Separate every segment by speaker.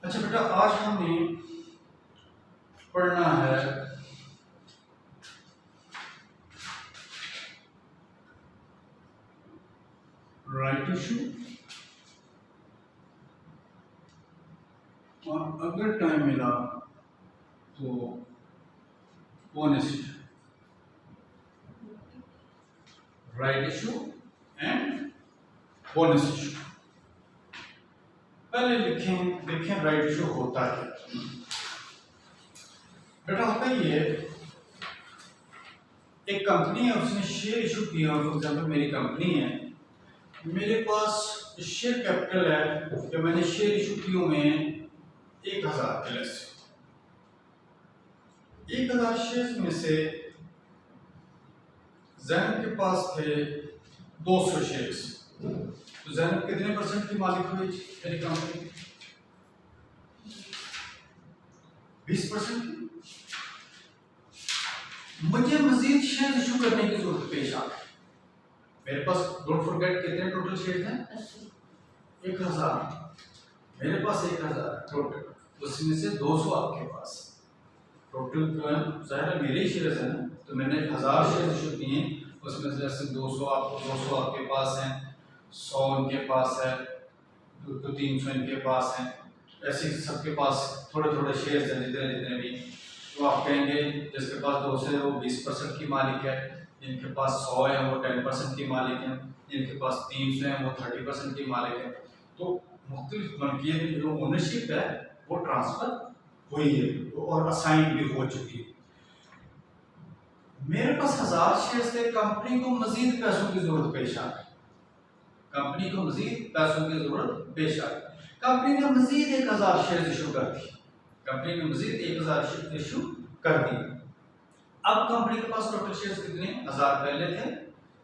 Speaker 1: अच्छा बेटा, आज हमने पढ़ना है राइट इशू, और अगर टाइम मिला तो bonus issue, right issue and bonus issue. पहले देखें राइट इशू होता है बेटा। होता ये एक कंपनी है, उसने शेयर इशू किया। फॉर एग्जांपल मेरी कंपनी है, मेरे पास शेयर कैपिटल है कि मैंने शेयर इशू किए हुए हैं 1000 के लेस। 1000 शेयर में से जैनब के पास थे 200 शेयर्स। तो जैनब कितने परसेंट की मालिक हुई मेरी कंपनी? 20% की। मुझे मजीद शेयर इशू करने की जरूरत पेश आ गई। मेरे पास, डोंट फॉरगेट, कितने टोटल शेयर हैं? 1000। मेरे पास 1000 टोटल, उसमें से 200 आपके पास। टोटल ज़ाहिर मेरे शेयर हैं ना, तो मैंने 1000 शेयर इशू किए, उसमें से 200 आपके पास हैं, 100 इनके पास है, 300 इनके पास हैं। ऐसे सबके पास थोड़े थोड़े शेयर हैं, जितने भी। तो आप कहेंगे जिसके पास 200 है वो 20% की मालिक है, जिनके पास 100 है वो 10% की मालिक है, जिनके पास 300 है वो 30% की मालिक है। तो मुख्तलिफ मलकियत की जो ओनरशिप है वो ट्रांसफर हुई है और असाइन भी हो चुकी है। मेरे पास 1000 शेयर थे, कंपनी को मजीद पैसों की जरूरत पेश आ गई। कंपनी को मजीद पैसों की जरूरत पेश आ गई। कंपनी ने मजीद 1000 शेयर इशू कर दी। कंपनी ने मजीद 1000 शेयर इशू कर दी। अब कंपनी के पास टोटल शेयर्स कितने? 1000 पहले थे,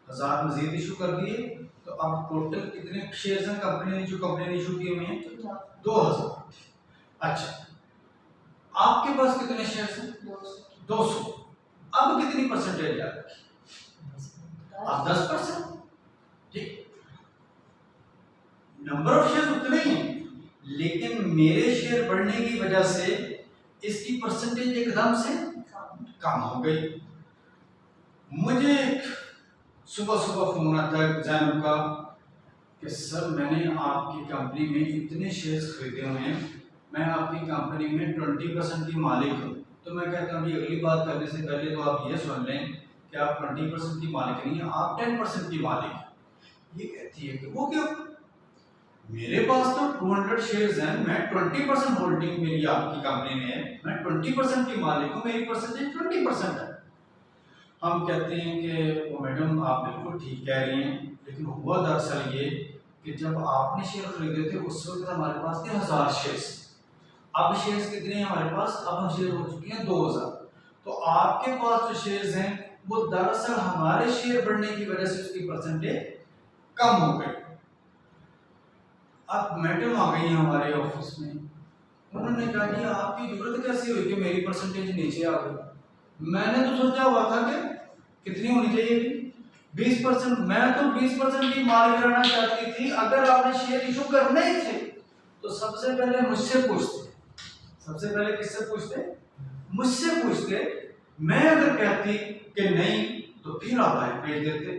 Speaker 1: 1000 मजीद इशू कर दिए। तो अब टोटल कितने शेयर्स हैं कंपनी ने, जो कंपनी ने इशू किए हुए हैं? 2000। अच्छा, आपके पास कितने शेयर्स हैं? 200। अब कितनी परसेंटेज आ गई? अब 10%। ठीक, नंबर ऑफ शेयर उतने ही हैं, लेकिन मेरे शेयर बढ़ने की वजह से इसकी परसेंटेज एकदम से कम हो गई। मुझे सुबह सुबह फोन आता है जैनब का कि सर मैंने आपकी कंपनी में इतने शेयर्स खरीदे हुए हैं, मैं आपकी कंपनी में 20% की मालिक हूँ। तो मैं कहता हूँ अगली बात करने से पहले तो आप ये सुन लें कि आप 20% की मालिक नहीं है, आप 10% की मालिक हैं। ये कहती है कि वो क्यों? मेरे पास तो 200 शेयर्स हैं, मैं 20% होल्डिंग मेरी आपकी कंपनी में है, मैं 20% की मालिक हूँ, मेरी परसेंटेज 20% है। हम कहते हैं कि वो मैडम आप बिल्कुल ठीक कह रही हैं, लेकिन हुआ दरअसल ये कि जब आपने शेयर खरीदे थे उस वक्त हमारे पास थे 1000 शेयर्स। अब शेयर्स कितने हैं हमारे पास? अब हम शेयर हो चुके हैं 2000। तो आपके पास जो शेयर्स हैं वो दरअसल हमारे शेयर बढ़ने की वजह से उसकी परसेंटेज कम हो गई। अब मैडम आ गई हमारे ऑफिस में, उन्होंने कहा कि आपकी जरूरत कैसी हुई कि मेरी परसेंटेज नीचे आ गई? मैंने तो सोचा हुआ था कि कितनी होनी चाहिए थी? 20%। मैं तो 20% की मालिक रहना चाहती थी। अगर आपने शेयर इशू करने ही थे तो सबसे पहले मुझसे पूछते। सबसे पहले किससे पूछते? मुझसे पूछते। मैं अगर कहती कि नहीं तो फिर आप बाहर भेज देते।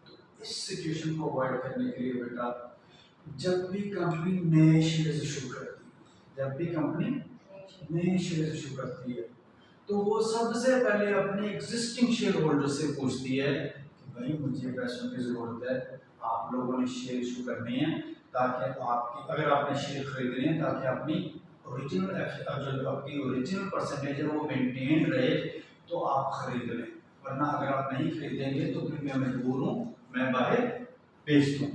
Speaker 1: तो इस सिचुएशन को अवॉइड करने के लिए बेटा, जब भी कंपनी नए शेयर इशू करती है, जब भी कंपनी नए शेयर इशू करती है तो वो सबसे पहले अपने एग्जिस्टिंग शेयर होल्डर से पूछती है कि भाई मुझे पैसों की जरूरत है, आप लोगों ने शेयर इशू करने हैं ताकि आपकी, अगर आपने शेयर खरीदने हैं ताकि अपनी ओरिजिनल परसेंटेज है वो मेंटेन रहे, तो आप खरीद लें, वरना अगर आप नहीं खरीदेंगे तो फिर मैं मजबूर हूँ, मैं बाहर बेच दूँ।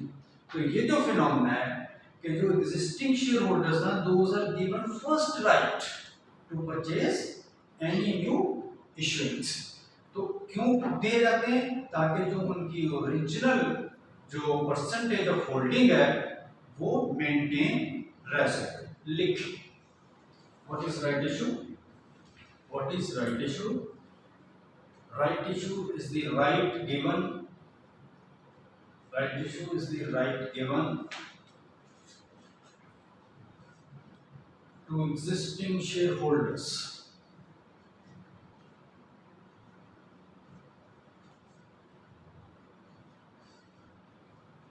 Speaker 1: तो ये जो फिनोमेना है कि जो एग्जिस्टिंग शेयर होल्डर्स ना those are given first right to purchase any new issuance. तो क्यों दिए जाते हैं? ताकि जो उनकी ओरिजिनल जो परसेंटेज ऑफ होल्डिंग है वो मेंटेन रह सके। लिख what is right issue? What is right issue? Right issue is the right given Right issue is the right given to existing shareholders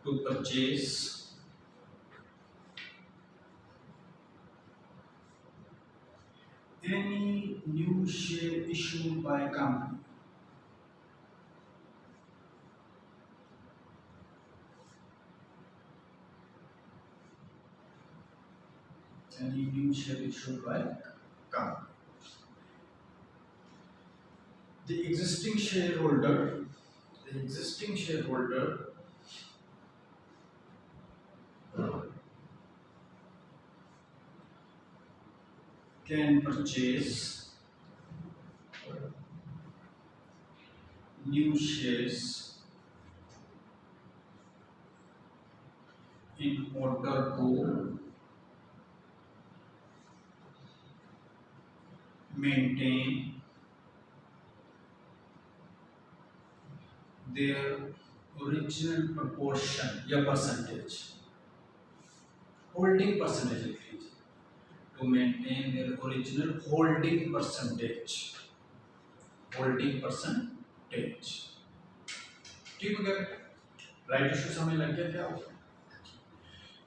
Speaker 1: to purchase any new share issued by a company. Any new share issued by company. The existing shareholder can purchase new shares in order to maintain their original proportion या percentage, holding percentage लिख लीजिए, to maintain their original holding percentage, ठीक हो गया? Right issue समझ लग गया क्या होगा?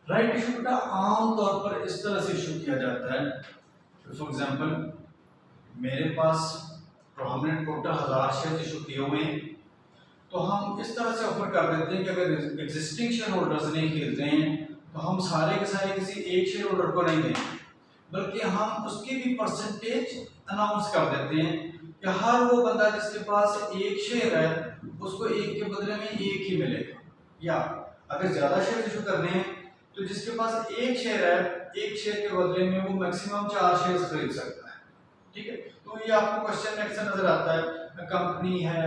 Speaker 1: राइट इशू का आम तौर पर इस तरह से इशू किया जाता है। फॉर एग्जांपल मेरे पास तो हमने टोटल 1000 शेयर इशू किए हुए हैं, तो हम इस तरह से ऑफर कर देते हैं कि अगर एग्जिस्टिंग शेयर होल्डर्स नहीं खरीदते हैं तो हम सारे के सारे किसी एक शेयर होल्डर को नहीं देंगे, बल्कि हम उसकी भी परसेंटेज अनाउंस कर देते हैं कि हर वो बंदा जिसके पास एक शेयर है उसको एक के बदले में एक ही मिलेगा, या अगर ज्यादा शेयर इशू करने हैं तो जिसके पास एक शेयर है एक शेयर के बदले में वो मैक्सिमम 4 शेयर खरीद सकता है। ठीक है, तो ये आपको क्वेश्चन में अक्सर नजर आता है, कंपनी है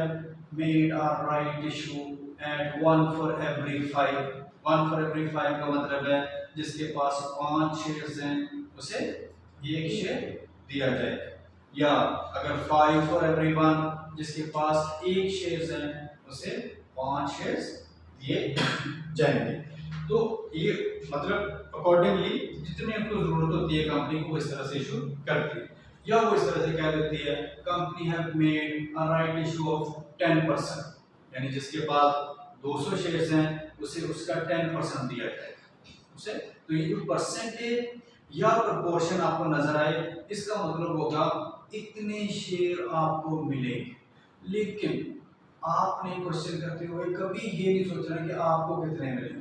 Speaker 1: made a right issue at 1 for every 5। 1 for every 5 का मतलब है जिसके पास 5 शेयर्स हैं उसे एक शेयर दिया जाएगा, या अगर 5 for every 1 जिसके पास एक शेयर्स हैं उसे 5 शेयर्स दिए जाएंगे। तो ये मतलब अकॉर्डिंगली जितनी आपको जरूरत होती है कंपनी को इस तरह से इशू करती है, या वो इस तरह से कह देती है company have made a right issue of 10%, यानी जिसके पास 200 शेयर्स हैं उसे उसका 10% दिया जाएगा उसे। तो ये जो परसेंटेज या प्रोपोर्शन आपको नजर आए इसका मतलब होगा इतने शेयर आपको मिलेंगे, लेकिन आपने क्वेश्चन करते हुए कभी ये नहीं सोचना कि आपको कितने मिलेंगे।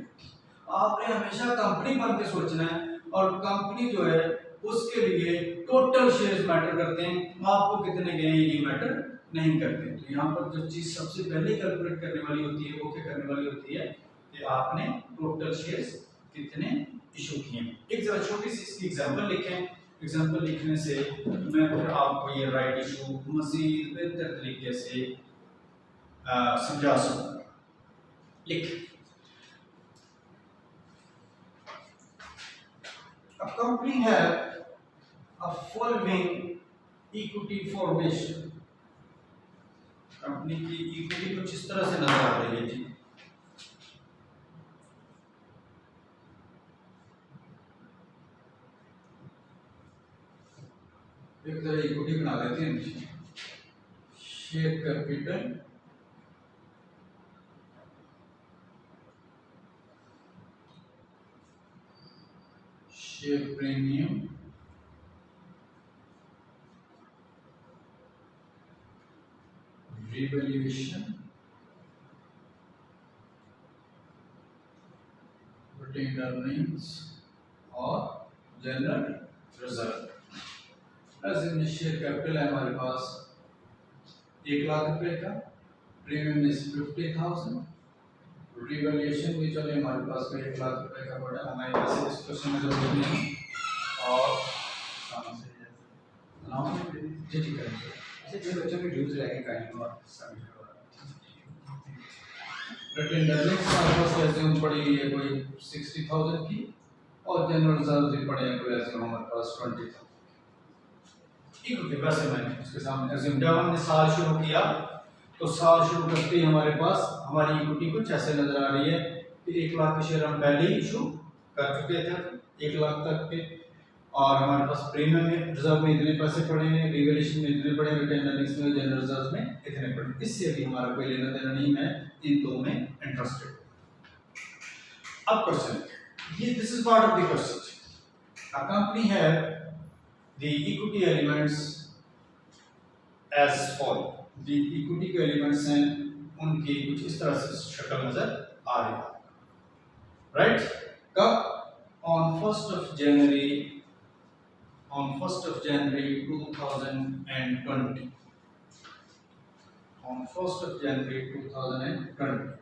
Speaker 1: आपने हमेशा कंपनी बन के सोचना है, और कंपनी जो है उसके लिए टोटल शेयर्स मैटर करते हैं, आपको कितने गए ये मैटर नहीं करते। तो यहाँ पर जो चीज सबसे पहले कैलकुलेट करने वाली होती है वो क्या करने वाली होती है कि आपने टोटल शेयर्स कितने इशू किए। एक जरा छोटी सी इसकी एग्जांपल लिखें, एग्जांपल लिखने से मैं फिर आपको ये राइट इशू मजीद बेहतर तरीके से समझा सकूंगा। लिख A company have a following equity formation। Company की इक्विटी कुछ इस तरह से नजर आ रही है जी। एक तरह इक्विटी बना लेते हैं, share capital share premium revaluation retained earnings और general reserve. Plus share capital है हमारे पास 1 लाख रुपए का, प्रीमियम इज 50,000, रिवैल्यूएशन भी चले हमारे पास में 1 लाख रुपए का पड़ा हमारे पास इस क्वेश्चन में जरूरत नहीं और जी ठीक है ऐसे जो बच्चों की ड्यूज रहेंगे कहीं और सबमिट करवा रिटर्न अर्निंग्स हमारे पास एज्यूम पड़ी है कोई 60,000 की और जनरल रिजर्व भी पड़े हैं कोई एज्यूम हमारे पास 20,000 ठीक है वैसे मैंने उसके सामने एज्यूम जब हमने साल शुरू किया तो साल शुरू करते ही हमारे पास हमारी इक्विटी कुछ ऐसे नजर आ रही है कि 1 लाख के शेयर हम पहले ही इशू कर चुके थे 1 लाख तक के और हमारे पास प्रीमियम में रिजर्व में इतने पैसे पड़े हैं रिवैल्यूएशन में इतने पड़े रिटेन अर्निंग्स में जनरल रिजर्व में इतने पड़े इससे भी हमारा कोई लेना देना नहीं है इन दो में इंटरेस्टेड अब क्वेश्चन ये this is part of the question a company have the equity elements as follow the equity के एलिमेंट्स हैं उनकी कुछ इस तरह से शक्ल नजर आ रही है राइट कब on 1st of January 2020 on 1st of January 2020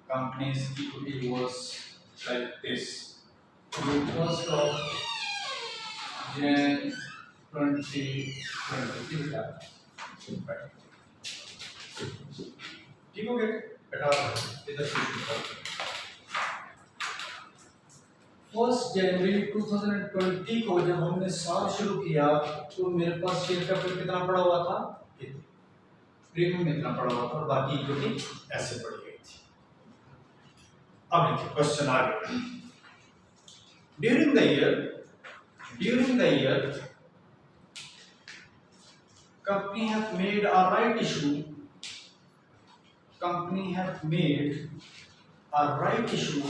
Speaker 1: company's equity was like this on 1st of Jan 2020 ठीक हो गया बेटा इधर से फर्स्ट जनवरी 2020 को जब हमने साल शुरू किया तो मेरे पास शेयर कैपिटल कितना पड़ा हुआ था प्रीमियम इतना पड़ा हुआ था और बाकी इक्विटी ऐसे पड़ी गई थी अब देखिए क्वेश्चन आ गया during the year company have made a right issue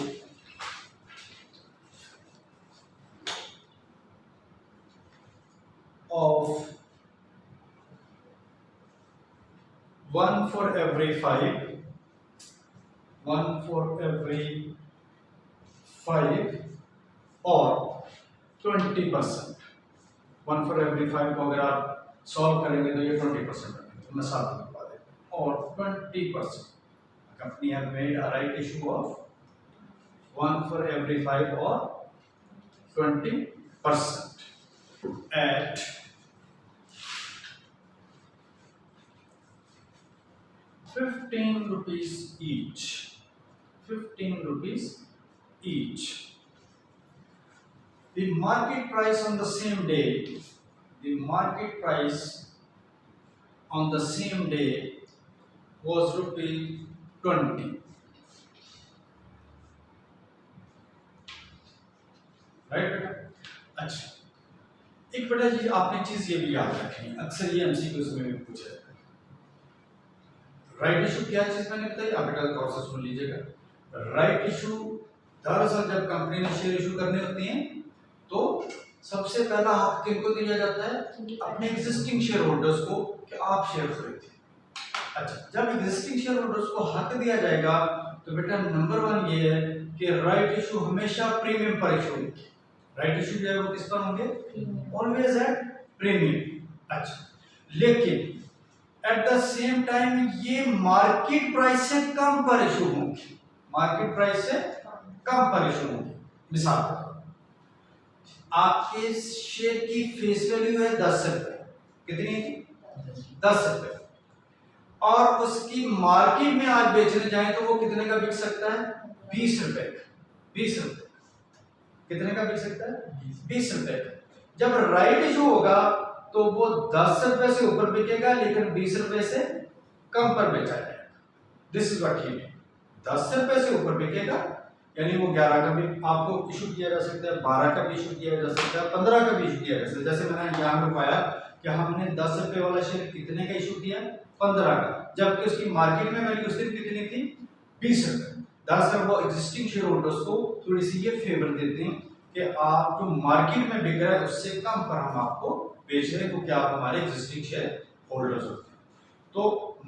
Speaker 1: of 1 for every 5 or 20% 1 for every 5 को अगर आप सॉल्व करेंगे तो ये 20% तो मैं साथ में बता देता और 20% company have made a right issue of 1 for every 5 or 20% at 15 rupees each. 15 rupees each. The market price on the same day. The market price on the same day was ₹20. Right बेटा अच्छा एक बेटा जी आपने चीज ये भी याद रखनी अक्सर ये एमसीक्यूज में भी पूछा जाता है राइट इशू क्या चीज मैंने बताई आप बेटा गौर से सुन लीजिएगा राइट इशू दरअसल जब कंपनी ने शेयर इशू करने होते हैं तो सबसे पहला हक किनको दिया जाता है अपने एग्जिस्टिंग शेयर होल्डर्स को कि आप शेयर खरीदें अच्छा जब एग्जिस्टिंग शेयर होल्डर्स को हक दिया जाएगा तो बेटा नंबर 1 ये है कि राइट इशू हमेशा प्रीमियम पर इशू होंगे राइट इशू जो है वो किस पर होंगे ऑलवेज एट प्रीमियम अच्छा लेकिन एट द सेम टाइम ये मार्केट प्राइस से कम पर इशू होंगे मार्केट प्राइस से कम पर इशू होंगे मिसाल आपके शेयर की फेस वैल्यू है 10 रुपए कितनी 10 रुपए और उसकी मार्केट में आज बेचने जाए तो वो कितने का बिक सकता है 20 रुपए 20 रुपए कितने का बिक सकता है 20 रुपए जब राइट इशू होगा तो वो 10 रुपए से ऊपर बिकेगा लेकिन 20 रुपए से कम पर बेचा जाएगा this is what he mean 10 रुपए से ऊपर बिकेगा यानी वो 11 का भी आपको इशू किया जा सकता है 12 का भी इशू किया जा सकता है 15 का भी इशू किया जा सकता है जैसे मैंने यहाँ पे पाया कि हमने 10 रुपए वाला शेयर कितने का इशू किया 15 का जबकि उसकी मार्केट में वैल्यू उस दिन कितनी थी 20 रुपए दरअसल वो एग्जिस्टिंग शेयर होल्डर्स को थोड़ी सी ये फेवर देते हैं कि आप जो मार्केट में बिक रहा है उससे कम पर हम आपको बेच रहे हैं क्योंकि आप हमारे एग्जिस्टिंग शेयर होल्डर्स होते हैं तो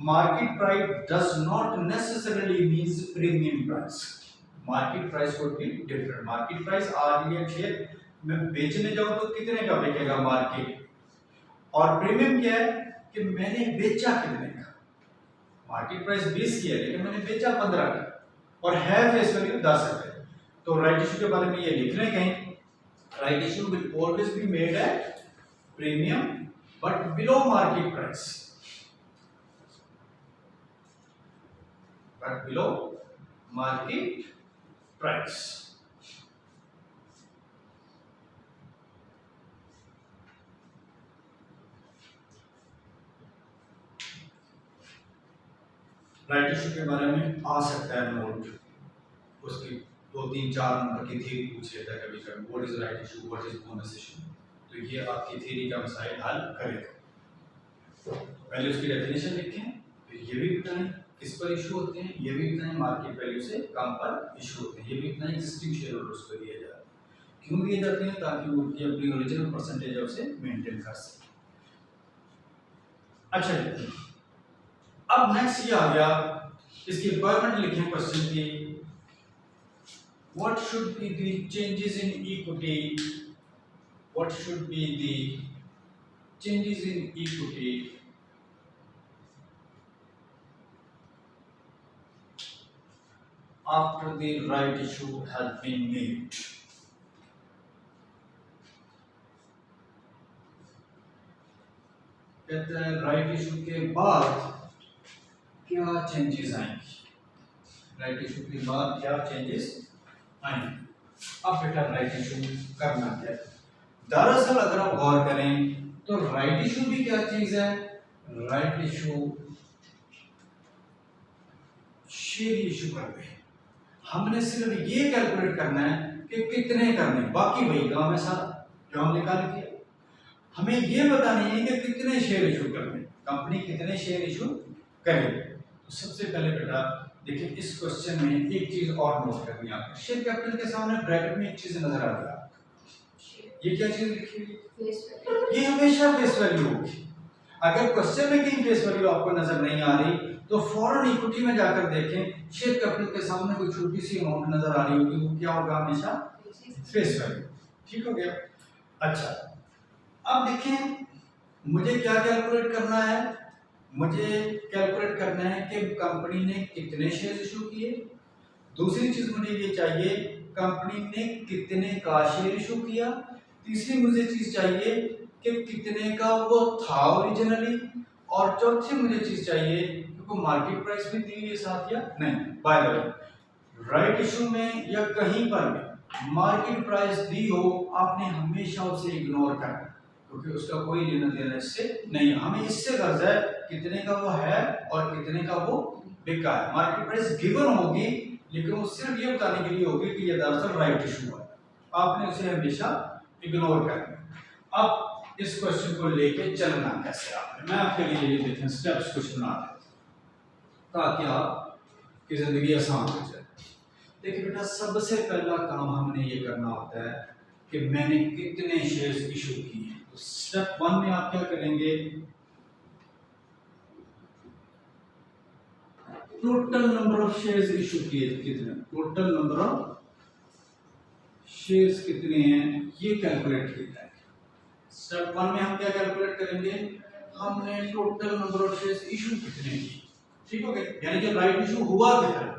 Speaker 1: market price does not necessarily means premium price market price would be different market price आज ये शेयर मैं बेचने जाऊं तो कितने का बिकेगा मार्केट और प्रीमियम क्या है कि मैंने बेचा कितने का मार्केट प्राइस 20 की है लेकिन मैंने बेचा 15 का और है फेस वैल्यू 10 रुपए। तो राइट इशू के बारे में ये लिख रहे कहीं, right issue will always be made at premium but below market price, but below market price. Right issue के बारे में आ सकता है नोट, उसकी 2-3-4 नंबर की थ्योरी पूछ लेता है कभी कभी, what is right issue, what is bonus issue, तो ये आपकी थ्योरी का मसाइल हल करेगा। पहले उसकी डेफिनेशन लिखें, फिर ये भी बताएं किस पर इशू होते हैं, ये भी बताएं मार्केट वैल्यू से कम पर इशू होते हैं, ये भी बताएं एग्जिस्टिंग शेयर होल्डर्स को दिए जाते हैं, क्यों दिए जाते हैं, ताकि वो अपनी ओरिजिनल परसेंटेज है उसे मेंटेन कर सकें। अच्छा, अब नेक्स्ट ये आ गया, इसकी रिक्वायरमेंट लिखें क्वेश्चन की, what should be the changes in equity, what should be the changes in equity after the right issue has been made। कहते हैं राइट इशू के बाद क्या चेंजेस आएंगे, राइट इशू के बाद क्या चेंजेस आएंगे। अब बेटा राइट इशू करना क्या है, दरअसल अगर आप गौर करें तो राइट इशू भी क्या चीज है, राइट इशू शेयर इशू करते हैं, हमने सिर्फ ये कैलकुलेट करना है कि कितने करने, बाकी वही काम है सारा जो हमने कल किया, हमें ये बताना है कि कितने शेयर इशू करने, कंपनी कितने शेयर इशू करेगी। तो सबसे पहले बेटा देखिए इस क्वेश्चन में एक चीज और नोट करनी है आपको, शेयर कैपिटल के सामने ब्रैकेट में एक चीज नजर आ रही है, ये क्या चीज लिखी हुई, ये हमेशा फेस वैल्यू होगी। अगर क्वेश्चन में कहीं फेस वैल्यू आपको नजर नहीं आ रही तो फौरन इक्विटी में जाकर देखें, शेयर कैपिटल के सामने कोई छोटी सी अमाउंट नजर आ रही होगी, वो क्या होगा, हमेशा फेस वैल्यू। ठीक हो गया। अच्छा, अब देखें मुझे क्या कैलकुलेट करना है, मुझे कैलकुलेट करना है कि कंपनी ने कितने शेयर इशू किए, दूसरी चीज मुझे ये चाहिए कंपनी ने कितने का शेयर इशू किया, तीसरी मुझे चीज चाहिए कि कितने का वो था ओरिजिनली, और चौथी मुझे चीज चाहिए कि मार्केट प्राइस भी दी हुई है साथ या नहीं। By the way right issue में या कहीं पर भी मार्केट प्राइस दी हो, आपने हमेशा उसे इग्नोर करना, क्योंकि उसका कोई लेना देना इससे नहीं है। हमें इससे गर्ज है कितने का वो है और कितने का वो बिका है। मार्केट प्राइस गिवन होगी लेकिन वो सिर्फ ये बताने के लिए होगी कि ये दरअसल राइट इशू है, आपने उसे हमेशा इग्नोर करना। अब इस क्वेश्चन को लेके चलना कैसे, आपने मैं आपके लिए ये देखें स्टेप्स कुछ बना देता ताकि आपकी जिंदगी आसान हो जाए। देखिए बेटा सबसे पहला काम हमने ये करना होता है कि मैंने कितने शेयर्स इशू किए हैं। तो स्टेप 1 में आप क्या करेंगे, total number of shares issue किए कितने, टोटल नंबर ऑफ शेयर्स कितने हैं ये कैलकुलेट किया है। स्टेप 1 में हम क्या कैलकुलेट करेंगे, हमने total number of shares issue कितने किए। ठीक हो गया, यानी कि राइट इशू हुआ कितना।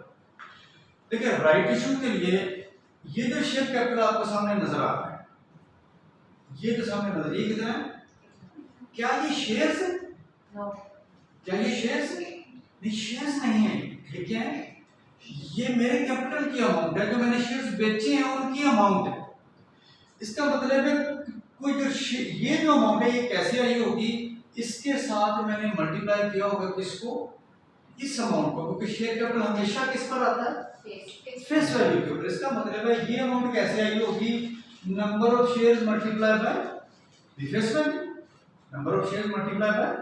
Speaker 1: देखिए राइट इशू के लिए ये जो शेयर कैपिटल आपको सामने नजर आ रहा है, ये जो सामने नजर, ये कितना है, क्या ये शेयर्स है? क्या ये शेयर्स है? नहीं, शेयर्स नहीं है। ये क्या है, ये मेरे कैपिटल की अमाउंट है, जो मैंने शेयर्स बेचे हैं उनकी अमाउंट है। इसका मतलब है कोई जो ये जो अमाउंट है ये कैसे आई होगी, इसके साथ मैंने मल्टीप्लाई किया होगा किसको, इस अमाउंट को, क्योंकि शेयर कैपिटल हमेशा किस पर आता है, फेस वैल्यू के ऊपर। इसका मतलब है ये अमाउंट कैसे आई होगी, number of shares multiply by the face value, number of shares multiply by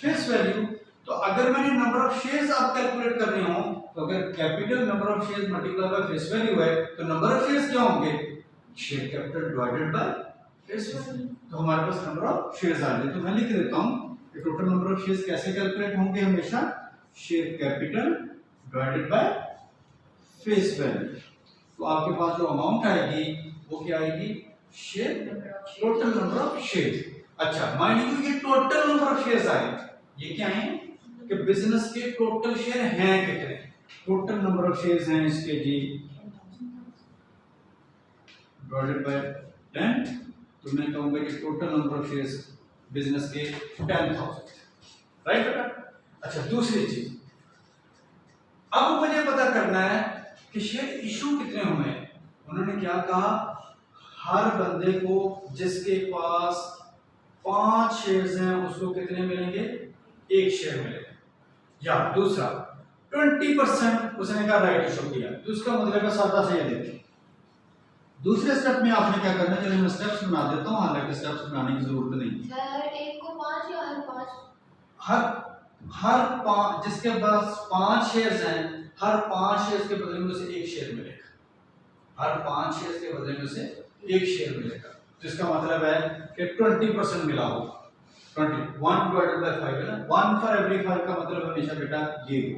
Speaker 1: face value. तो अगर मैंने नंबर ऑफ शेयर्स आप कैलकुलेट करने हो, तो अगर capital number of shares multiply by face value है तो नंबर ऑफ शेयर्स क्या होंगे, share capital divided by face value. तो हमारे पास नंबर ऑफ शेयर्स आ गए। तो मैं लिख देता हूं कि टोटल नंबर ऑफ शेयर्स कैसे कैलकुलेट होंगे, हमेशा share capital divided by face value. तो आपके पास जो अमाउंट आएगी वो क्या आएगी, share, total number of shares. अच्छा मान लीजिए ये टोटल नंबर ऑफ शेयर्स आए, ये क्या है कि बिजनेस के टोटल शेयर हैं कितने, टोटल नंबर ऑफ शेयर्स हैं इसके जी डिवाइडेड बाय 10, तो मैं कहूंगा कि total number of shares business के 10,000, राइट बेटा। अच्छा, दूसरी चीज, अब मुझे पता करना है कि शेयर इशू कितने हुए हैं। उन्होंने क्या कहा, हर बंदे को जिसके पास 5 शेयर्स हैं उसको कितने मिलेंगे, 1 शेयर मिलेगा। या दूसरा 20% उसने कहा राइट इशू किया, तो उसका मतलब है सादा से ये देखिए। दूसरे स्टेप में आपने क्या करना है, चलिए मैं स्टेप्स बना देता हूं, हालांकि स्टेप्स बनाने की जरूरत नहीं।
Speaker 2: हर एक को 5 या हर 5?
Speaker 1: हर 5, जिसके पास 5 शेयर्स हैं, हर 5 शेयर्स के बदले में उसे 1 शेयर मिलेगा। हर 5 शेयर्स के बदले में उसे 1 शेयर मिलेगा, तो इसका मतलब है कि 20% मिला होगा। 20 1 डिवाइडेड बाय 5 है ना, 1 फॉर एवरी 5 का मतलब हमेशा बेटा ये हो।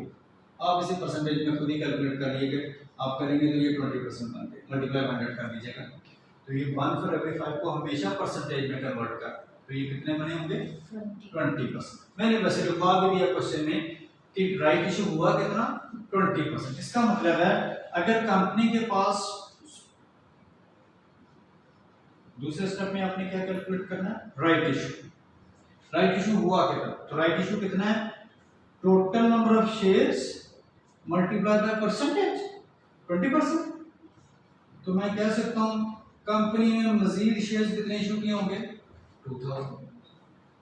Speaker 1: आप इसे परसेंटेज में खुद ही कैलकुलेट कर लीजिए, आप करेंगे तो ये 20% बन गए, मल्टीप्लाई 100 कर दीजिएगा, तो ये 1 फॉर एवरी 5 को हमेशा परसेंटेज में कन्वर्ट कर, तो ये कितने बने होंगे, 20%। मैंने वैसे लिखवा भी दिया क्वेश्चन में कि राइट इशू हुआ कितना, 20%। इसका मतलब है अगर कंपनी के पास, दूसरे स्टेप में आपने क्या कैलकुलेट करना है, राइट इशू। राइट इशू हुआ कितना, तो राइट इशू कितना है, total number of shares multiply by percentage 20%। तो मैं कह सकता हूं कंपनी ने मजीद शेयर्स कितने इशू किए होंगे, 2000।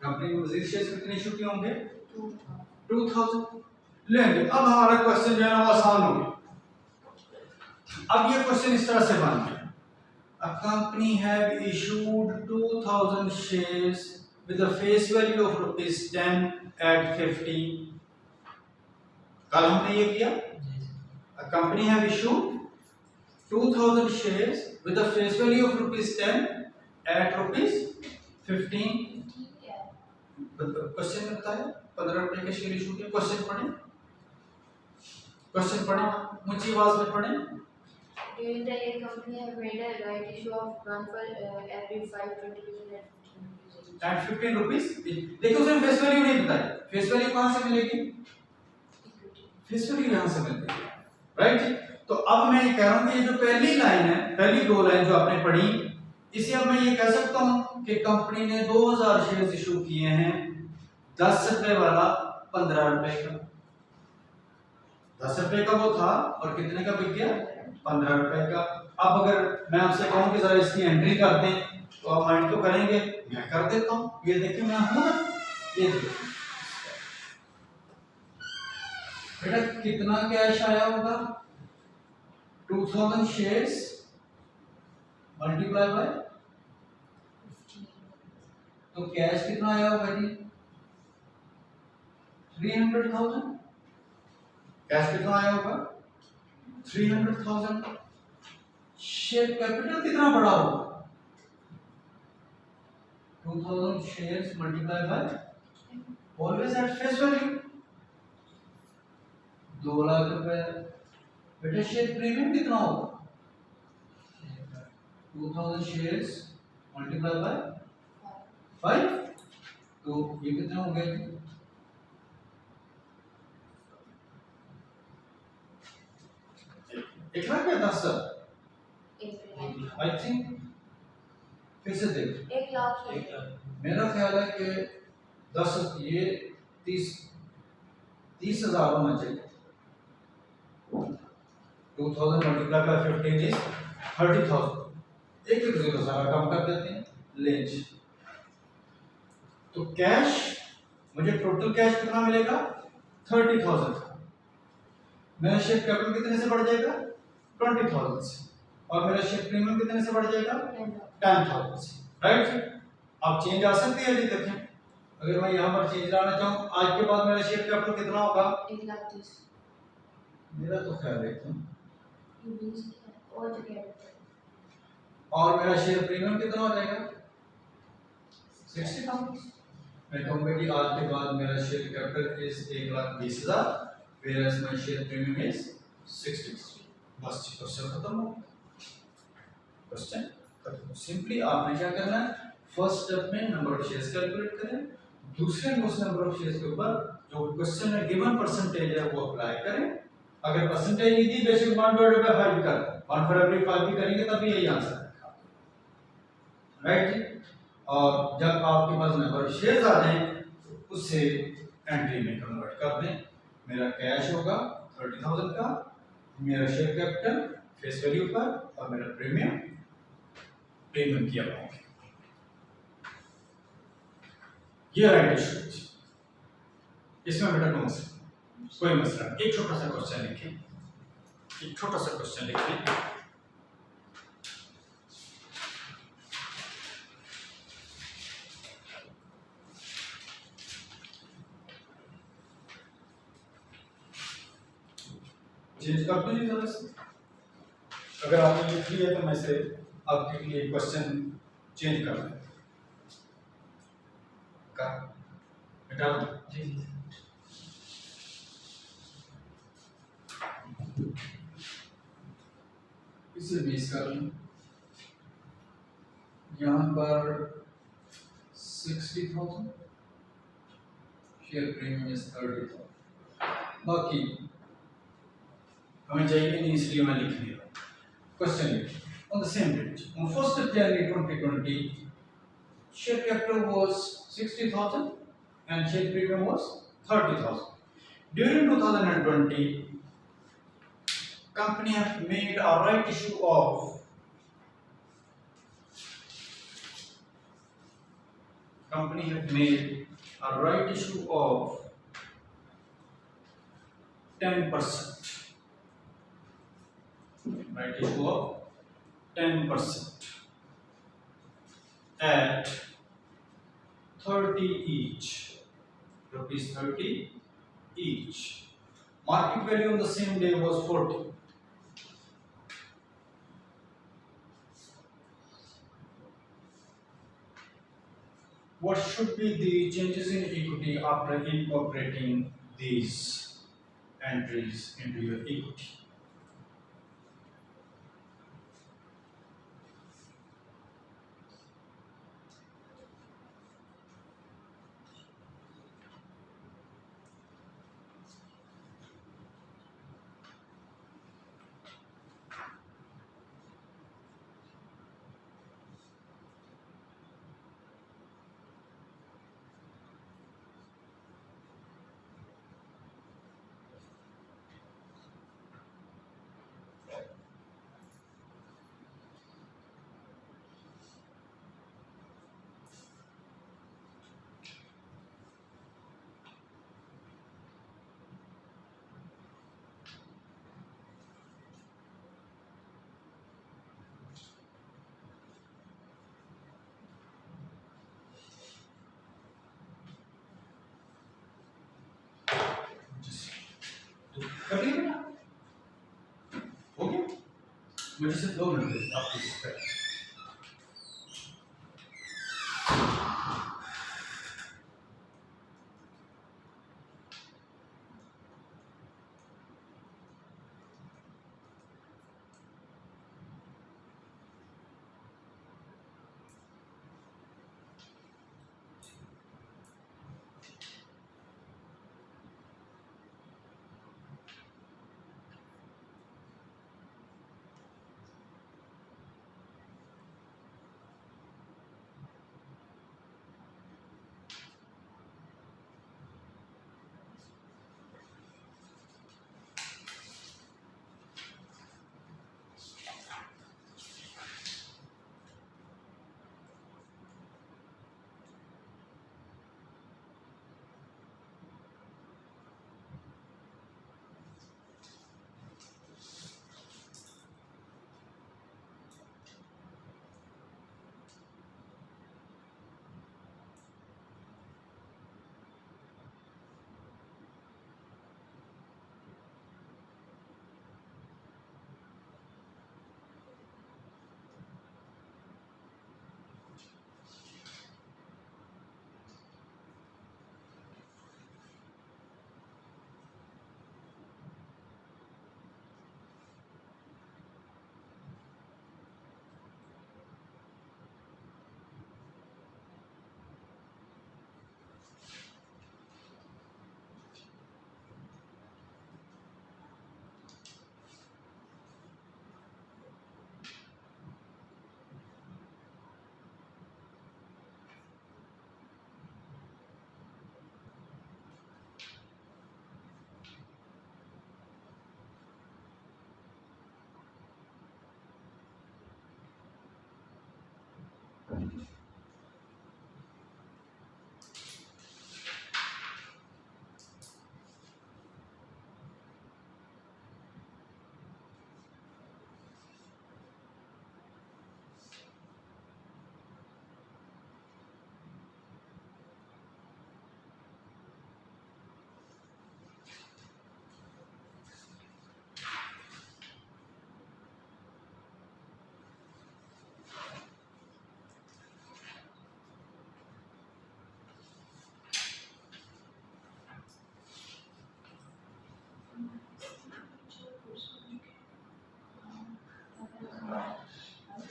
Speaker 1: कंपनी ने मजीद शेयर्स कितने इशू किए होंगे, 2000 लेंगे। अब हमारा क्वेश्चन जो है वो आसान हो गया। अब ये क्वेश्चन इस तरह से बन गया, a company have issued 2000 shares with a face value of ₹10 at 15। कल हमने ये किया, a company have issued 2000 shares with a face value of ₹10 at ₹15। Question में बताया 15 रुपए के शेयर इशू किए। क्वेश्चन पढ़े, ऊंची आवाज में पढ़े।
Speaker 2: During the year, company have made a right issue of 1 for every 5 20%
Speaker 1: at 15 rupees. देखो उसने फेस वैल्यू नहीं बताई, फेस वैल्यू कहां से मिलेगी, फेस वैल्यू यहां से मिलती है, राइट जी। तो अब मैं ये कह रहा हूं कि ये जो पहली लाइन है, पहली 2 लाइन जो आपने पढ़ी, इसे अब मैं ये कह सकता हूं कि कंपनी ने 2000 शेयर्स इशू किए हैं, 10 रुपए वाला 15 रुपए का, 10 रुपए का वो था और कितने का बिक गया, 15 रुपए का। अब अगर मैं आपसे कहूं कि जरा इसकी एंट्री कर दें, तो आप माइंड तो करेंगे, मैं कर देता हूं। ये देखिए मैं हूं ना, ये देखिए बेटा कितना कैश आया होगा, 2000 शेयर्स मल्टीप्लाई बाय
Speaker 2: 15।
Speaker 1: तो कैश कितना आया होगा जी, 300,000। कैश कितना आया होगा, 300,000। शेयर कैपिटल कितना बड़ा होगा, 2000 shares multiply by always at face value 2 lakh रुपए। बेटा शेयर प्रीमियम कितना होगा, 2000 शेयर्स मल्टीप्लाई बाय 5, तो ये कितने हो गए, एक लाख या 10 सर, आई थिंक फिर से देख,
Speaker 2: 1 लाख।
Speaker 1: मेरा ख्याल है कि 10, ये 30,000 होना चाहिए। 2000 मल्टीप्लाई बाय 15 इज 30,000। एक जीरो सारा कम कर देते हैं, लेंज। तो कैश, मुझे टोटल कैश कितना मिलेगा, 30,000। मेरा शेयर कैपिटल कितने से बढ़ जाएगा, 20,000 से, और मेरा शेयर प्रीमियम कितने से बढ़ जाएगा, 10,000 से, राइट। अब चेंज आ सकती है जी, देखें अगर मैं यहाँ पर चेंज लाना चाहूँ, आज के बाद मेरा शेयर कैपिटल कितना होगा,
Speaker 2: 1,30,000।
Speaker 1: मेरा तो ख्याल है,
Speaker 2: और
Speaker 1: और मेरा शेयर प्रीमियम कितना हो जाएगा, 60,000। मैं कहूँगा कि आज के बाद मेरा share capital is 1,20,000, whereas my share premium is 60,000। बस क्वेश्चन खत्म हो, क्वेश्चन खत्म। सिंपली आपने क्या करना है, फर्स्ट स्टेप में नंबर ऑफ शेयर्स कैलकुलेट करें, दूसरे में उस नंबर ऑफ शेयर्स के ऊपर जो क्वेश्चन में गिवन परसेंटेज है वो अप्लाई करें, अगर परसेंटेज नहीं दी बेसिक 1/5 कर 1 for every 5 भी करेंगे तब भी यही आंसर है, राइट जी। और जब आपके पास नंबर ऑफ शेयर्स आ जाए तो उससे एंट्री में कन्वर्ट कर दें। मेरा कैश होगा 30,000 का, मेरा शेयर कैपिटल फेस वैल्यू पर और मेरा प्रीमियम की अमाउंट, ये राइट इशू। इसमें बेटा कोई मसला नहीं। एक छोटा सा क्वेश्चन लिखें, एक छोटा सा क्वेश्चन लिखें। चेंज कर दो जी जरा से, अगर आपने लिख लिया तो मैं से आपके लिए क्वेश्चन चेंज कर दूं का बेटा जी जी। इसे 20 कर लूं, यहाँ पर 60,000, शेयर प्रीमियम इज 30,000, बाकी हमें चाहिए नहीं इसलिए मैं लिख दिया। Question on the same page on 1st of January 2020 share capital was 60,000 and share premium was 30,000. During 2020 company have made a right issue of of 10%, right issue of 10% at 30 each, rupees 30 each. Market value on the same day was 40. What should be the changes in equity after incorporating these entries into your equity? कर लिया बेटा, हो गया। मुझे सिर्फ 2 minute दे आप इस पर।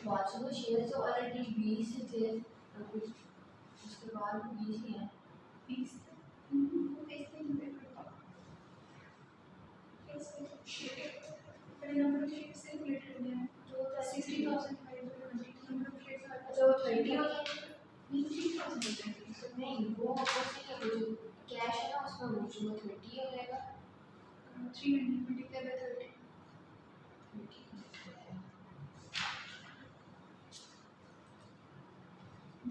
Speaker 2: वाचो शेयर तो ऑलरेडी 20 ही थे, अभी उसके बाद 20 ही हैं।
Speaker 3: 20 नहीं बेटा, कैसे शेयर पर नंबर ऑफ शेयर से रिलेटेड है
Speaker 2: तो
Speaker 3: 60,520 नंबर ऑफ शेयर आ
Speaker 2: अच्छा वो 30 हो जाएगा।
Speaker 3: 30,000
Speaker 2: नहीं वो कैसे है, वो जो कैश है ना उसमें वो जो 30 हो जाएगा।
Speaker 3: 300 मल्टीप्लाई बाय 30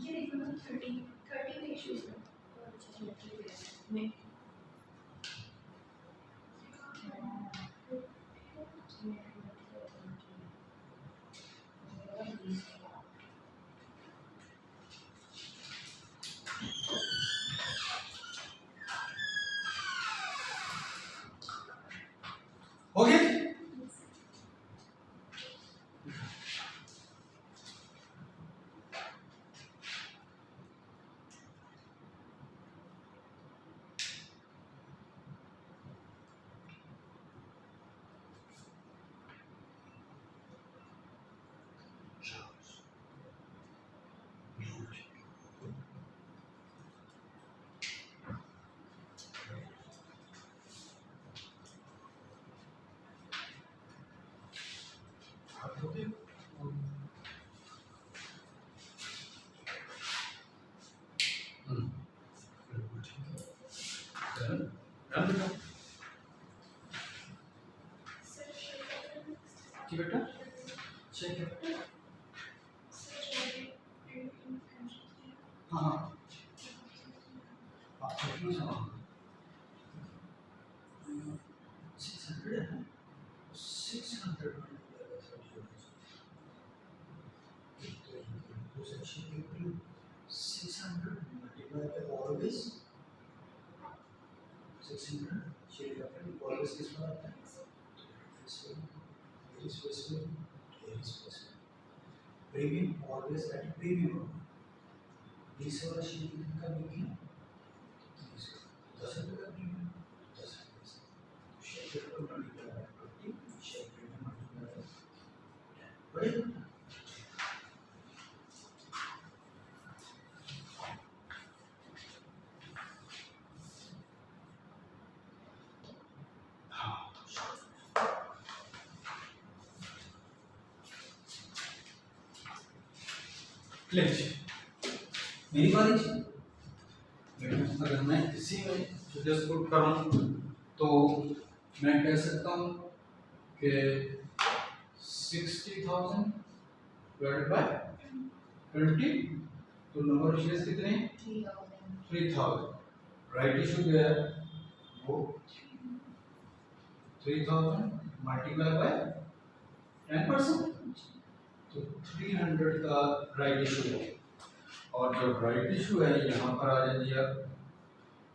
Speaker 3: ये देखो ना 30 में इशू है।
Speaker 2: अच्छा ठीक है मैं
Speaker 1: हो गया? जी बेटा चेक है। हाँ आप कितना सामान 600 है 600 600 multiplied by always 600 share capital always किस पर आता है प्रीमियम always at प्रीमियम बीस वाला शेयर का कितना 10 रुपये का प्रीमियम 10 रुपये share capital multiply by 20 share premium multiply by 10 बड़े मेरी बारी अगर मैं इसी में जस्ट पुट करूं तो मैं कह सकता हूं कि 60,000 डिवाइडेड बाय 20 तो नंबर ऑफ शेयर्स कितने 3,000 राइट इशू जो है वो 3,000 मल्टीप्लाई बाय 10% तो 300 का राइट इशू है और जो राइट इशू है यहाँ पर आ जाएगी अब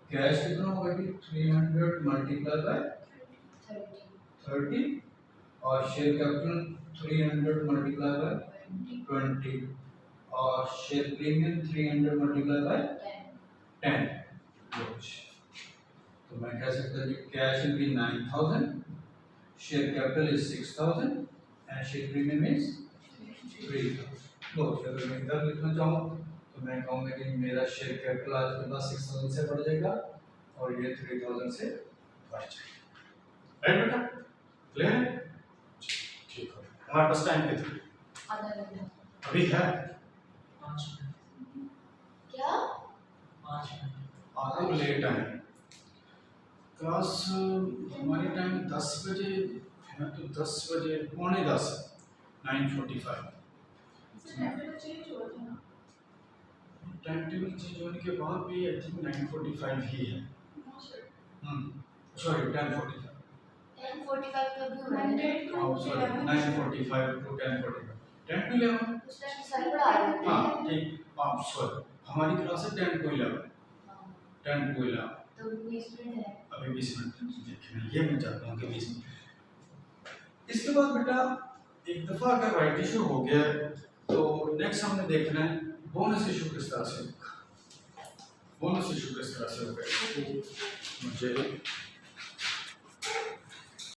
Speaker 1: कैश कितना होगा कि 300 मल्टीप्लाई बाय 30 और शेयर कैपिटल 300 मल्टीप्लाई बाय 20 और शेयर प्रीमियम 300 मल्टीप्लाई बाय 10 तो मैं कह सकता हूँ cash will be 9,000 share capital is 6,000 and share premium is 3,000 तो अगर मैं इधर लिखना चाहूँ तो मैं कहूँगा कि मेरा शेयर कैपिटल आज के बाद 6,000 से बढ़ जाएगा और ये 3,000 से बढ़ जाएगा राइट बेटा क्लियर है ठीक है हमारे पास टाइम कितना
Speaker 2: आधा घंटा
Speaker 1: अभी है
Speaker 4: 5 मिनट
Speaker 2: क्या
Speaker 4: 5 मिनट
Speaker 1: आधा लेट आए क्लास हमारी टाइम 10 बजे है तो 10 बजे पौने 10 9:45
Speaker 3: चेंज हुआ था ना
Speaker 1: टाइम टेबल चेंज होने के बाद भी आई थिंक 9:45 ही है।
Speaker 3: No, sir.
Speaker 1: सॉरी 10:45।
Speaker 2: 10:45 पे भी हुआ है।
Speaker 3: Monday to
Speaker 1: sorry
Speaker 3: 11.
Speaker 1: 9:45 to 10:45। 10 to 11।
Speaker 2: उस टाइम सर पढ़ा रहे थे।
Speaker 1: हाँ ठीक। सॉरी हमारी क्लास है 10 to 11।
Speaker 2: हाँ,
Speaker 1: 10 to 11।
Speaker 2: तो 20 मिनट है।
Speaker 1: अभी 20 मिनट देखना, ये मैं चाहता हूँ कि 20 मिनट। इसके बाद बेटा एक दफ़ा अगर राइट इशू हो गया तो नेक्स्ट हमने देखना है बोनस इशू किस तरह से होगा। बोनस इशू किस तरह से होगा, तो मुझे